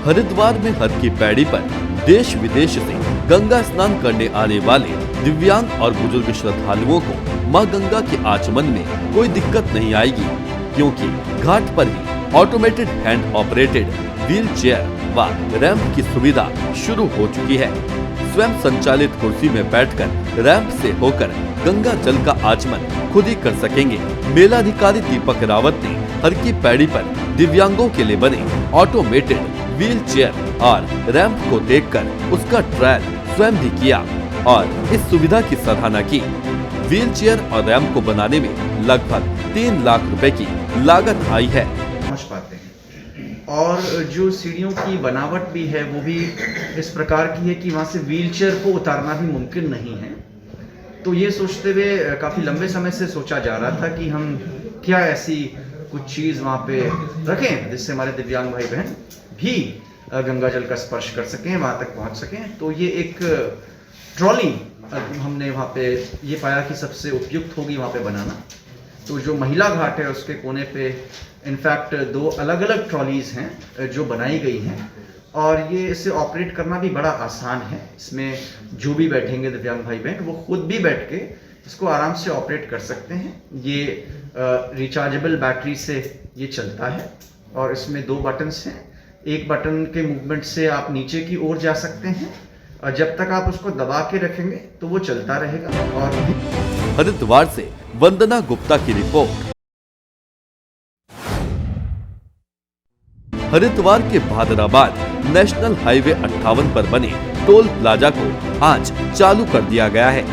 हरिद्वार में हर की पैड़ी पर देश विदेश से गंगा स्नान करने आने वाले दिव्यांग और बुजुर्ग श्रद्धालुओं को मां गंगा के आचमन में कोई दिक्कत नहीं आएगी, क्योंकि घाट पर ही automated hand operated wheelchair व रैंप की सुविधा शुरू हो चुकी है। स्वयं संचालित कुर्सी में बैठकर रैंप से होकर गंगा जल का आचमन खुद ही कर सकेंगे। मेलाधिकारी दीपक रावत ने हर की पैड़ी पर दिव्यांगों के लिए बने ऑटोमेटेड व्हील चेयर और रैंप को देखकर उसका ट्रायल स्वयं भी किया और इस सुविधा की सराहना की। व्हील चेयर और रैंप को बनाने में लगभग 3 लाख रुपए की लागत आई है। पहुंच पाते हैं और जो सीढ़ियों की बनावट भी है वो भी इस प्रकार की है कि वहां से व्हील चेयर को उतारना भी मुमकिन नहीं है। तो ये सोचते हुए काफ़ी लंबे समय से सोचा जा रहा था कि हम क्या ऐसी कुछ चीज़ वहाँ पे रखें जिससे हमारे दिव्यांग भाई बहन भी गंगा जल का स्पर्श कर सकें, वहाँ तक पहुँच सकें। तो ये एक ट्रॉली हमने वहाँ पे ये पाया कि सबसे उपयुक्त होगी वहाँ पे बनाना। तो जो महिला घाट है उसके कोने पे इनफैक्ट 2 अलग अलग ट्रॉलीज हैं जो बनाई गई हैं और ये इसे ऑपरेट करना भी बड़ा आसान है। इसमें जो भी बैठेंगे दिव्यांग भाई बहन वो खुद भी बैठ के इसको आराम से ऑपरेट कर सकते हैं। ये रिचार्जेबल बैटरी से ये चलता है और इसमें 2 बटन्स हैं। एक बटन के मूवमेंट से आप नीचे की ओर जा सकते हैं और जब तक आप उसको दबा के रखेंगे तो वो चलता रहेगा। और हरिद्वार से वंदना गुप्ता की रिपोर्ट। हरिद्वार के भादराबाद नेशनल हाईवे 58 पर बने टोल प्लाजा को आज चालू कर दिया गया है,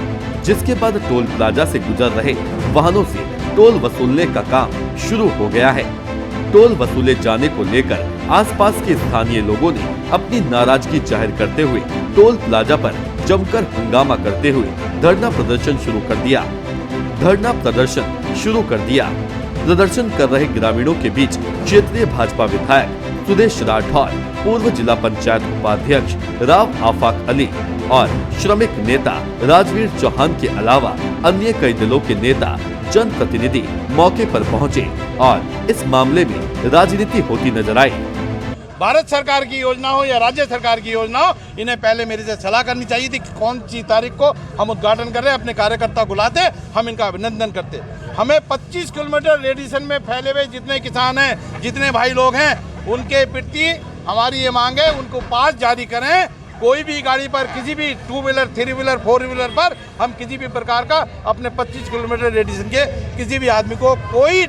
जिसके बाद टोल प्लाजा से गुजर रहे वाहनों से टोल वसूलने का काम शुरू हो गया है। टोल वसूले जाने को लेकर आसपास के स्थानीय लोगों ने अपनी नाराजगी जाहिर करते हुए टोल प्लाजा पर जमकर हंगामा करते हुए धरना प्रदर्शन शुरू कर दिया। प्रदर्शन कर रहे ग्रामीणों के बीच क्षेत्रीय भाजपा विधायक सुदेश राठौर, पूर्व जिला पंचायत उपाध्यक्ष राव आफाक अली और श्रमिक नेता राजवीर चौहान के अलावा अन्य कई दलों के नेता जनप्रतिनिधि मौके पर पहुंचे और इस मामले में राजनीति होती नजर आई। भारत सरकार की योजना हो या राज्य सरकार की योजना हो, इन्हें पहले मेरे से सलाह करनी चाहिए थी कि कौन सी तारीख को हम उद्घाटन कर रहे हैं। अपने कार्यकर्ता बुलाते, हम इनका अभिनंदन करते। हमें 25 किलोमीटर रेडिएशन में फैले हुए जितने किसान हैं, जितने भाई लोग हैं, उनके प्रति हमारी ये मांग है उनको पास जारी करें। कोई भी गाड़ी पर, किसी भी 2 व्हीलर, 3 व्हीलर, 4 व्हीलर पर हम किसी भी प्रकार का अपने 25 किलोमीटर रेडिएशन के किसी भी आदमी को कोई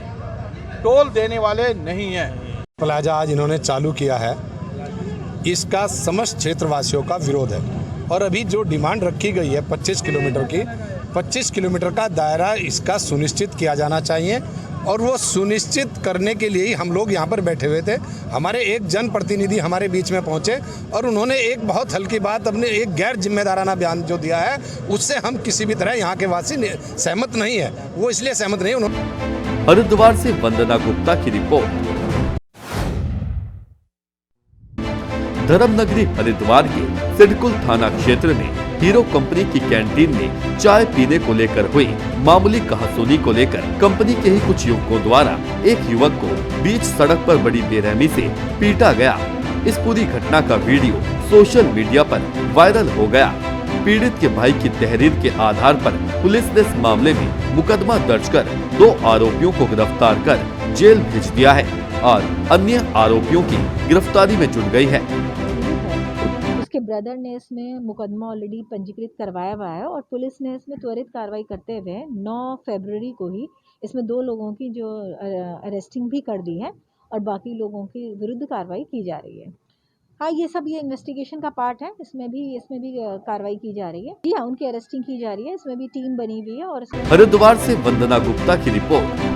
टोल देने वाले नहीं हैं। प्लाजा आज इन्होंने चालू किया है, इसका समस्त क्षेत्रवासियों का विरोध है और अभी जो डिमांड रखी गई है 25 किलोमीटर की, 25 किलोमीटर का दायरा इसका सुनिश्चित किया जाना चाहिए और वो सुनिश्चित करने के लिए ही हम लोग यहाँ पर बैठे हुए थे। हमारे एक जनप्रतिनिधि हमारे बीच में पहुँचे और उन्होंने एक बहुत हल्की बात, अपने एक गैर जिम्मेदाराना बयान जो दिया है उससे हम किसी भी तरह यहाँ के वासी सहमत नहीं है। वो इसलिए सहमत नहीं उन्होंने। हरिद्वार से वंदना गुप्ता की रिपोर्ट। धर्मनगरी हरिद्वार के सिडकुल थाना क्षेत्र में हीरो कंपनी की कैंटीन में चाय पीने को लेकर हुई मामूली कहासुनी को लेकर कंपनी के ही कुछ युवकों द्वारा एक युवक को बीच सड़क पर बड़ी बेरहमी से पीटा गया। इस पूरी घटना का वीडियो सोशल मीडिया पर वायरल हो गया। पीड़ित के भाई की तहरीर के आधार पर पुलिस ने इस मामले में मुकदमा दर्ज कर 2 आरोपियों को गिरफ्तार कर जेल भेज दिया है और अन्य आरोपियों की गिरफ्तारी में जुट गई है। उसके ब्रदर ने इसमें मुकदमा ऑलरेडी पंजीकृत करवाया हुआ है और पुलिस ने इसमें त्वरित कार्रवाई करते हुए 9 फरवरी को ही इसमें 2 लोगों की जो अरेस्टिंग भी कर दी है और बाकी लोगों के विरुद्ध कार्रवाई की जा रही है। हाँ, ये इन्वेस्टिगेशन का पार्ट है। इसमें भी कार्रवाई की जा रही है। जी हाँ, उनकी अरेस्टिंग की जा रही है। इसमें भी टीम बनी हुई है। और हरिद्वार से वंदना गुप्ता की रिपोर्ट।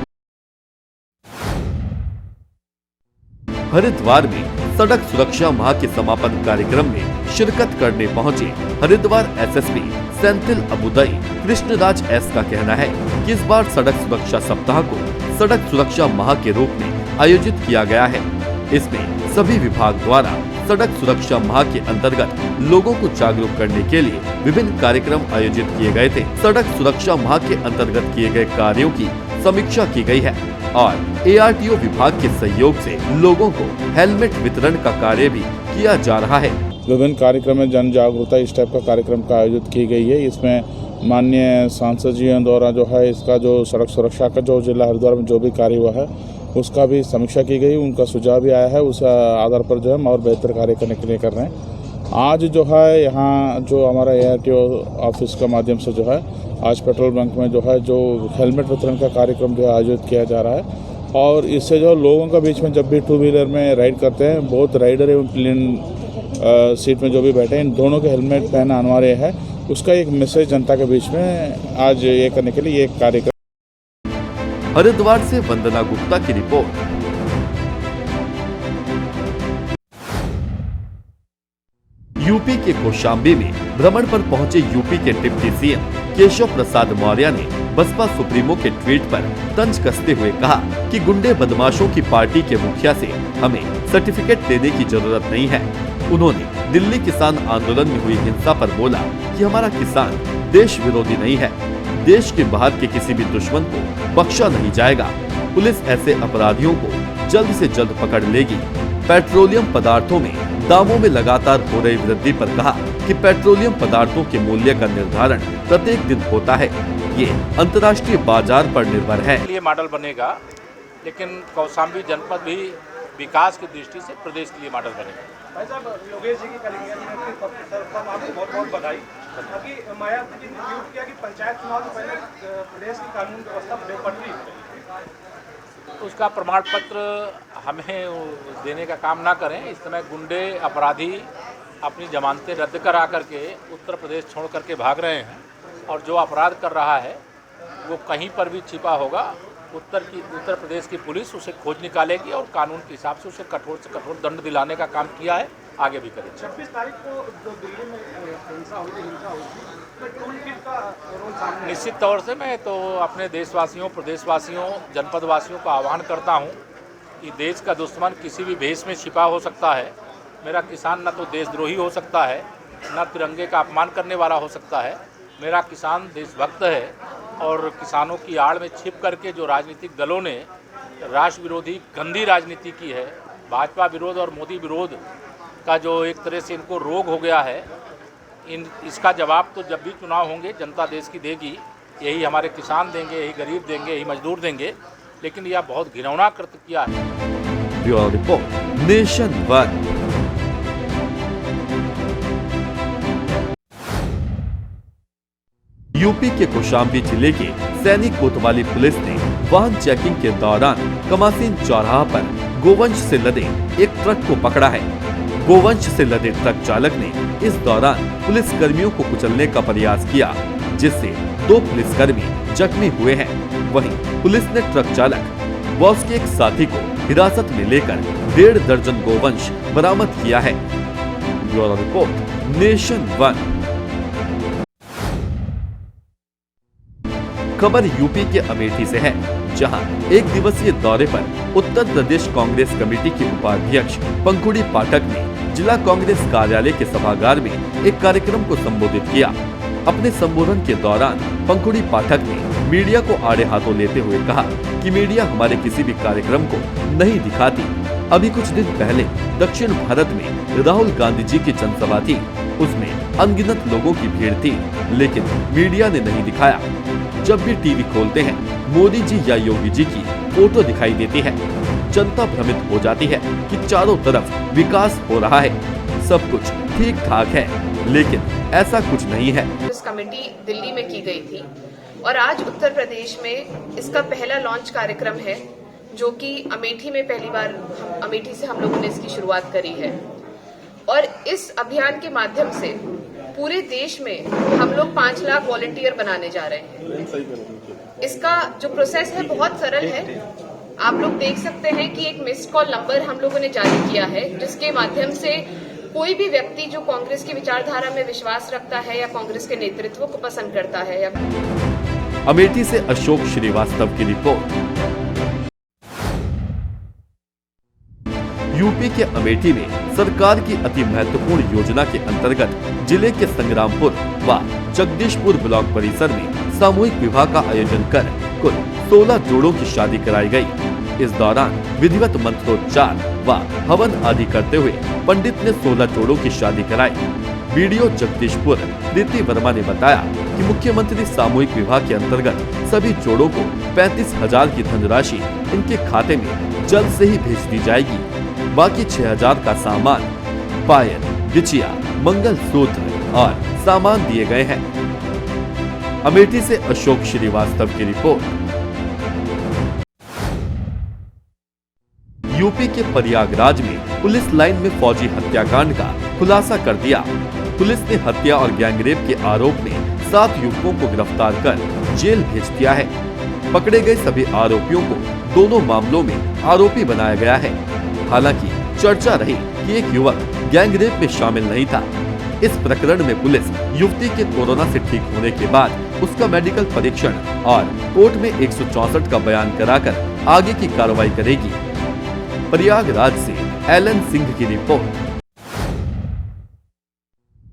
हरिद्वार में सड़क सुरक्षा माह के समापन कार्यक्रम में शिरकत करने पहुंचे हरिद्वार एसएसपी सेंथिल अबुदई कृष्णराज एस का कहना है कि इस बार सड़क सुरक्षा सप्ताह को सड़क सुरक्षा माह के रूप में आयोजित किया गया है। इसमें सभी विभाग द्वारा सड़क सुरक्षा माह के अंतर्गत लोगों को जागरूक करने के लिए विभिन्न कार्यक्रम आयोजित किए गए थे। सड़क सुरक्षा माह के अंतर्गत किए गए कार्यों की समीक्षा की गई है और ARTO विभाग के सहयोग से लोगों को हेलमेट वितरण का कार्य भी किया जा रहा है। विभिन्न कार्यक्रम में जन जागरूकता इस टाइप का कार्यक्रम का आयोजित की गई है। इसमें माननीय सांसद जी द्वारा जो है इसका जो सड़क सुरक्षा का जो जिला हरिद्वार में जो भी कार्य हुआ है उसका भी समीक्षा की गई, उनका सुझाव भी आया है। उस आधार पर जो है हम और बेहतर कार्य करने के लिए कर रहे हैं। आज जो है यहाँ जो हमारा ARTO ऑफिस के माध्यम से जो है आज पेट्रोल पंप में जो है जो हेलमेट वितरण का कार्यक्रम जो है आयोजित किया जा रहा है और इससे जो लोगों के बीच में जब भी टू व्हीलर में राइड करते हैं बहुत राइडर एवं प्लेन सीट में जो भी बैठे हैं इन दोनों के हेलमेट पहनना अनिवार्य है। उसका एक मैसेज जनता के बीच में आज ये करने के लिए एक कार्यक्रम। हरिद्वार से वंदना गुप्ता की रिपोर्ट। यूपी के कौशाम्बी में भ्रमण पर पहुंचे यूपी के डिप्टी CM केशव प्रसाद मौर्य ने बसपा सुप्रीमो के ट्वीट पर तंज कसते हुए कहा कि गुंडे बदमाशों की पार्टी के मुखिया से हमें सर्टिफिकेट लेने की जरूरत नहीं है। उन्होंने दिल्ली किसान आंदोलन में हुई हिंसा पर बोला कि हमारा किसान देश विरोधी नहीं है, देश के बाहर के किसी भी दुश्मन को बख्शा नहीं जाएगा। पुलिस ऐसे अपराधियों को जल्द से जल्द पकड़ लेगी। पेट्रोलियम पदार्थों में दामों में लगातार हो रही वृद्धि पर कहा कि पेट्रोलियम पदार्थों के मूल्य का निर्धारण प्रत्येक दिन होता है, ये अंतर्राष्ट्रीय बाजार पर निर्भर है। लिए मॉडल बनेगा, लेकिन कौशाम्बी जनपद भी विकास की दृष्टि से प्रदेश के लिए मॉडल बनेगा। भाई साहब, योगेश जी की आपको बहुत बहुत बधाई। अभी मायावती जी ने ट्वीट किया कि पंचायत चुनाव से पहले प्रदेश की कानून व्यवस्था बेपटरी है। उसका प्रमाण पत्र हमें देने का काम ना करें। इस समय गुंडे अपराधी अपनी जमानतें रद्द करा करके उत्तर प्रदेश छोड़ करके भाग रहे हैं और जो अपराध कर रहा है वो कहीं पर भी छिपा होगा। उत्तर प्रदेश की पुलिस उसे खोज निकालेगी और कानून के हिसाब से उसे कठोर से कठोर दंड दिलाने का काम किया है, आगे भी करेगी। 26 तारीख को जो दिल्ली में हिंसा होगी तो टूल किट का रोल सामने निश्चित तौर से मैं तो अपने देशवासियों, प्रदेशवासियों, जनपदवासियों का आह्वान करता हूं कि देश का दुश्मन किसी भी भेष में छिपा हो सकता है। मेरा किसान न तो देशद्रोही हो सकता है, न तिरंगे का अपमान करने वाला हो सकता है। मेरा किसान देशभक्त है और किसानों की आड़ में छिप करके जो राजनीतिक दलों ने राष्ट्र विरोधी गंदी राजनीति की है, भाजपा विरोध और मोदी विरोध का जो एक तरह से इनको रोग हो गया है, इसका जवाब तो जब भी चुनाव होंगे जनता देश की देगी। यही हमारे किसान देंगे, यही गरीब देंगे, यही मजदूर देंगे। लेकिन यह बहुत घिनौना कृत्य किया है। Bureau report, nation one. UP के कौशाम्बी जिले के सैनिक कोतवाली पुलिस ने वाहन चेकिंग के दौरान कमासीन चौराहा पर गोवंश से लदे एक ट्रक को पकड़ा है। गोवंश से लदे ट्रक चालक ने इस दौरान पुलिस कर्मियों को कुचलने का प्रयास किया, जिससे 2 पुलिसकर्मी जख्मी हुए हैं। वहीं पुलिस ने ट्रक चालक व उसके एक साथी को हिरासत में लेकर 1.5 दर्जन गोवंश बरामद किया है। Bureau report, nation one. खबर यूपी के अमेठी से है, जहां एक दिवसीय दौरे पर उत्तर प्रदेश कांग्रेस कमेटी के उपाध्यक्ष पंखुड़ी पाठक ने जिला कांग्रेस कार्यालय के सभागार में एक कार्यक्रम को संबोधित किया। अपने संबोधन के दौरान पंखुड़ी पाठक ने मीडिया को आड़े हाथों लेते हुए कहा कि मीडिया हमारे किसी भी कार्यक्रम को नहीं दिखाती। अभी कुछ दिन पहले दक्षिण भारत में राहुल गांधी जी की जनसभा थी, उसमें अनगिनत लोगों की भीड़ थी, लेकिन मीडिया ने नहीं दिखाया। जब भी टीवी खोलते हैं मोदी जी या योगी जी की फोटो दिखाई देती है। जनता भ्रमित हो जाती है कि चारों तरफ विकास हो रहा है, सब कुछ ठीक ठाक है, लेकिन ऐसा कुछ नहीं है। इस कमेटी दिल्ली में की गई थी और आज उत्तर प्रदेश में इसका पहला लॉन्च कार्यक्रम है, जो कि अमेठी में पहली बार अमेठी से हम लोगों ने इसकी शुरुआत करी है। और इस अभियान के माध्यम से पूरे देश में हम लोग 5 लाख वॉलंटियर बनाने जा रहे हैं। इसका जो प्रोसेस है बहुत सरल है। आप लोग देख सकते हैं कि एक मिस्ड कॉल नंबर हम लोगों ने जारी किया है, जिसके माध्यम से कोई भी व्यक्ति जो कांग्रेस की विचारधारा में विश्वास रखता है या कांग्रेस के नेतृत्व को पसंद करता है या अमेठी से अशोक श्रीवास्तव की रिपोर्ट। यूपी के अमेठी में सरकार की अति महत्वपूर्ण योजना के अंतर्गत जिले के संग्रामपुर व जगदीशपुर ब्लॉक परिसर में सामूहिक विवाह का आयोजन कर कुल 16 जोड़ों की शादी कराई गई। इस दौरान विधिवत मंत्रोच्चार व हवन आदि करते हुए पंडित ने 16 जोड़ों की शादी कराई। वीडियो जगदीशपुर नीति वर्मा ने बताया कि मुख्यमंत्री सामूहिक विवाह के अंतर्गत सभी जोड़ों को 35,000 की धनराशि इनके खाते में जल्द से ही भेज दी जाएगी। बाकी 6,000 का सामान, पायल, बिछिया, मंगलसूत्र और सामान दिए गए हैं। अमेठी से अशोक श्रीवास्तव की रिपोर्ट। यूपी के प्रयागराज में पुलिस लाइन में फौजी हत्याकांड का खुलासा कर दिया। पुलिस ने हत्या और गैंगरेप के आरोप में 7 युवकों को गिरफ्तार कर जेल भेज दिया है। पकड़े गए सभी आरोपियों को दोनों मामलों में आरोपी बनाया गया है। हालांकि चर्चा रही कि एक युवक गैंगरेप में शामिल नहीं था। इस प्रकरण में पुलिस युवती के कोरोना से ठीक होने के बाद उसका मेडिकल परीक्षण और कोर्ट में 164 का बयान कराकर आगे की कार्रवाई करेगी। प्रयागराज से एलन सिंह की रिपोर्ट।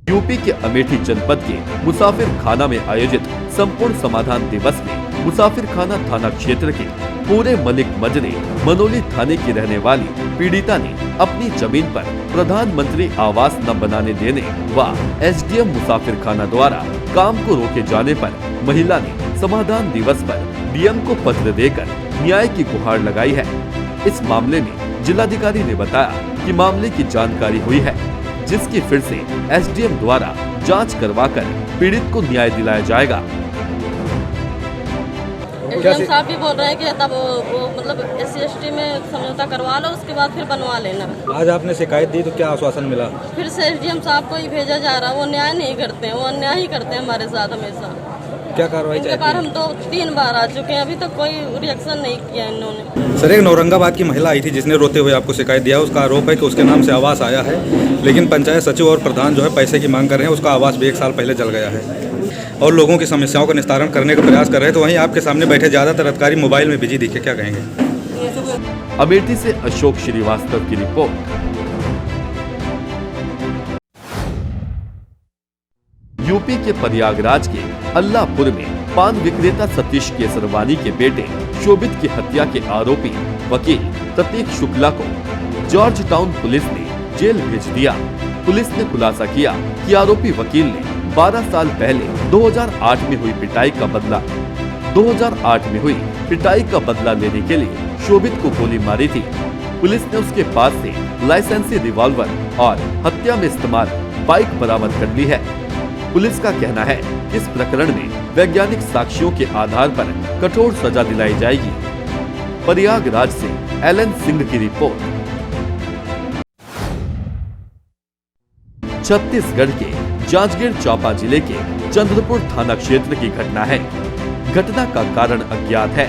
यूपी के अमेठी जनपद के मुसाफिर खाना में आयोजित संपूर्ण समाधान दिवस में मुसाफिर खाना थाना क्षेत्र के पूरे मलिक मजरे मनोली थाने की रहने वाली पीड़िता ने अपनी जमीन पर प्रधानमंत्री आवास न बनाने देने व एसडीएम मुसाफिर खाना द्वारा काम को रोके जाने पर महिला ने समाधान दिवस पर डीएम को पत्र देकर न्याय की गुहार लगाई है। इस मामले में जिलाधिकारी ने बताया कि मामले की जानकारी हुई है, जिसकी फिर से एसडीएम द्वारा जांच करवाकर पीड़ित को न्याय दिलाया जाएगा। एसडीएम साहब भी बोल रहे हैं कि तब वो मतलब SC/ST में समझौता करवा लो, उसके बाद फिर बनवा लेना। आज आपने शिकायत दी तो क्या आश्वासन मिला? फिर से एसडीएम साहब को ही भेजा जा रहा है। वो न्याय नहीं करते हैं, वो अन्याय ही करते हैं हमारे साथ हमेशा। क्या कार्रवाई इनके बार हम 2-3 बार आ चुके हैं, अभी तक कोई रिएक्शन नहीं किया इन्होंने। सर, एक औरंगाबाद की महिला आई थी जिसने रोते हुए आपको शिकायत दिया। उसका आरोप है कि उसके नाम से आवास आया है, लेकिन पंचायत सचिव और प्रधान जो है पैसे की मांग कर रहे हैं। उसका आवास भी 1 साल पहले जल गया है और लोगों की समस्याओं का निस्तारण करने का प्रयास कर रहे हैं। तो वहीं आपके सामने बैठे ज्यादातर अधिकारी मोबाइल में बिजी दिखे, क्या कहेंगे? अमेठी से अशोक श्रीवास्तव की रिपोर्ट। यूपी के प्रयागराज के अल्लाहपुर में पान विक्रेता सतीश केसरवानी के बेटे शोभित की हत्या के आरोपी वकील प्रतीक शुक्ला को जॉर्ज टाउन पुलिस ने जेल भेज दिया। पुलिस ने खुलासा किया कि आरोपी वकील ने 12 साल पहले 2008 में हुई पिटाई का बदला लेने के लिए शोभित को गोली मारी थी। पुलिस ने उसके पास से लाइसेंसी रिवॉल्वर और हत्या में इस्तेमाल बाइक बरामद कर ली है। पुलिस का कहना है कि इस प्रकरण में वैज्ञानिक साक्ष्यों के आधार पर कठोर सजा दिलाई जाएगी। प्रयागराज से एलन सिंह की रिपोर्ट। छत्तीसगढ़ के जांजगीर चांपा जिले के चंद्रपुर थाना क्षेत्र की घटना है। घटना का कारण अज्ञात है,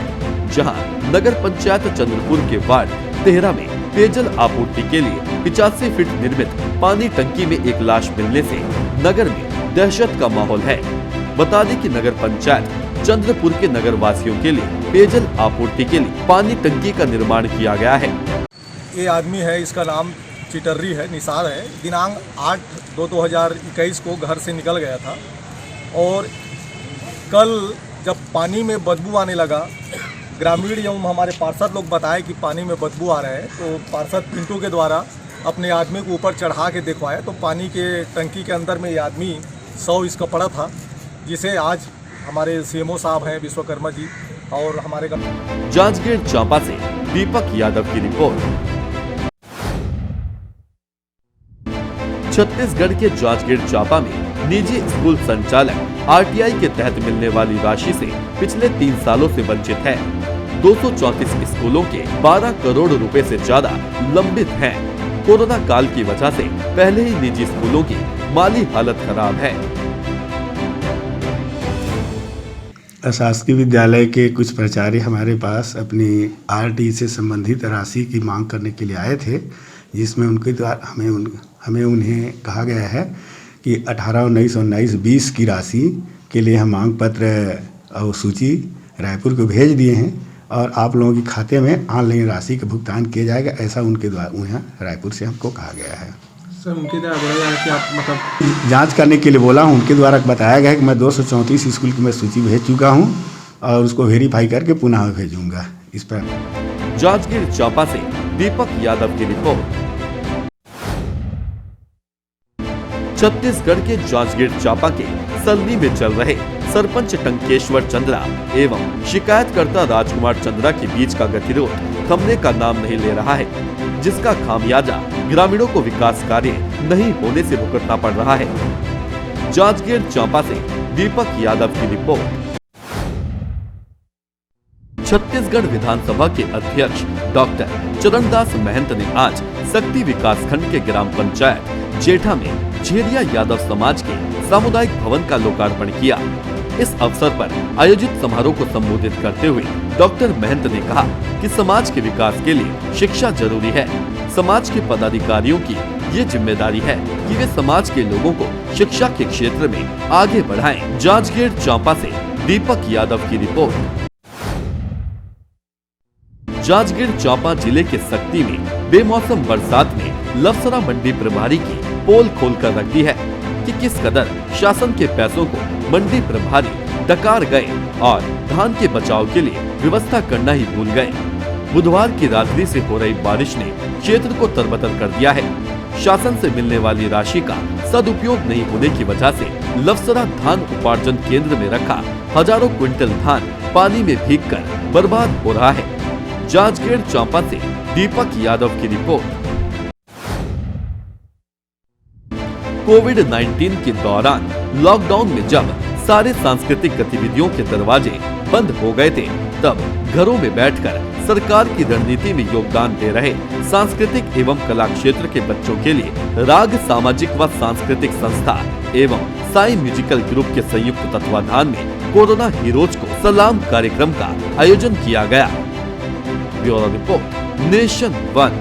जहां नगर पंचायत चंद्रपुर के वार्ड 13 में पेयजल आपूर्ति के लिए 85 फीट निर्मित पानी टंकी में एक लाश मिलने से नगर में दहशत का माहौल है। बता दें कि नगर पंचायत चंद्रपुर के नगर वासियों के लिए पेयजल आपूर्ति के लिए पानी टंकी का निर्माण किया गया है। ये आदमी है, इसका नाम चिटर्री है, निसार है। दिनांक 8/2/2021 को घर से निकल गया था और कल जब पानी में बदबू आने लगा, ग्रामीण एवं हमारे पार्षद लोग बताए कि पानी में बदबू आ रहा है, तो पार्षद पिंटू के द्वारा अपने आदमी को ऊपर चढ़ा के देखवाया तो पानी के टंकी के अंदर में ये आदमी 100 इसका पड़ा था, जिसे आज हमारे सीएमओ साहब हैं विश्वकर्मा जी और हमारे जांजगीर चांपा से दीपक यादव की रिपोर्ट। छत्तीसगढ़ के जांजगीर चांपा में निजी स्कूल संचालक आरटीआई के तहत मिलने वाली राशि से पिछले 3 सालों से वंचित है। 234 स्कूलों के 12 करोड़ रुपए से ज्यादा लंबित हैं। कोरोना काल की वजह से पहले ही निजी स्कूलों की माली हालत खराब है। शासकीय विद्यालय के कुछ प्राचार्य हमारे पास अपनी आरटी से संबंधित राशि की मांग करने के लिए आए थे, जिसमें उनके द्वारा हमें उन्हें कहा गया है कि 18, 19 और 19-20 की राशि के लिए हम मांग पत्र और सूची रायपुर को भेज दिए हैं और आप लोगों के खाते में ऑनलाइन राशि का भुगतान किया जाएगा, ऐसा उनके द्वारा उन्हें रायपुर से हमको कहा गया है। सर, उनके द्वारा बोला जा रहा है कि आप मतलब जांच करने के लिए बोला हूँ। उनके द्वारा बताया गया है कि मैं 234 स्कूल की मैं सूची भेज चुका हूँ और उसको वेरीफाई करके पुनः भेजूंगा इस पर। जांजगीर चांपा से दीपक यादव की रिपोर्ट। छत्तीसगढ़ के जांजगीर चांपा के सलनी में चल रहे सरपंच टंकेश्वर चंद्रा एवं शिकायतकर्ता राजकुमार चंद्रा के बीच का गतिरोध थमने का नाम नहीं ले रहा है, जिसका खामियाजा ग्रामीणों को विकास कार्य नहीं होने से भुगतना पड़ रहा है। जांजगीर चांपा से दीपक यादव की रिपोर्ट। छत्तीसगढ़ विधानसभा के अध्यक्ष डॉक्टर चरणदास महंत ने आज सक्ती विकासखंड के ग्राम पंचायत जेठा में झेरिया यादव समाज के सामुदायिक भवन का लोकार्पण किया। इस अवसर पर आयोजित समारोह को संबोधित करते हुए डॉक्टर महंत ने कहा कि समाज के विकास के लिए शिक्षा जरूरी है। समाज के पदाधिकारियों की ये जिम्मेदारी है कि वे समाज के लोगों को शिक्षा के क्षेत्र में आगे बढ़ाएं। जांजगीर चांपा से दीपक यादव की रिपोर्ट। जांजगीर चांपा जिले के सक्ती में बेमौसम बरसात ने लवसरा मंडी प्रभारी की पोल खोलकर रख दी है कि किस कदर शासन के पैसों को मंडी प्रभारी डकार गए और धान के बचाव के लिए व्यवस्था करना ही भूल गए। बुधवार की रात्रि से हो रही बारिश ने क्षेत्र को तरबतर कर दिया है। शासन से मिलने वाली राशि का सदुपयोग नहीं होने की वजह से लवसरा धान उपार्जन केंद्र में रखा हजारों क्विंटल धान पानी में भीगकर बर्बाद हो रहा है। जांजगीर चांपा से दीपक यादव की रिपोर्ट। कोविड-19 के दौरान लॉकडाउन में जब सारे सांस्कृतिक गतिविधियों के दरवाजे बंद हो गए थे, तब घरों में बैठकर सरकार की रणनीति में योगदान दे रहे सांस्कृतिक एवं कला क्षेत्र के बच्चों के लिए राग सामाजिक व सांस्कृतिक संस्था एवं साई म्यूजिकल ग्रुप के संयुक्त तत्वाधान में कोरोना हीरोज को सलाम कार्यक्रम का आयोजन किया गया। Bureau report, nation 1।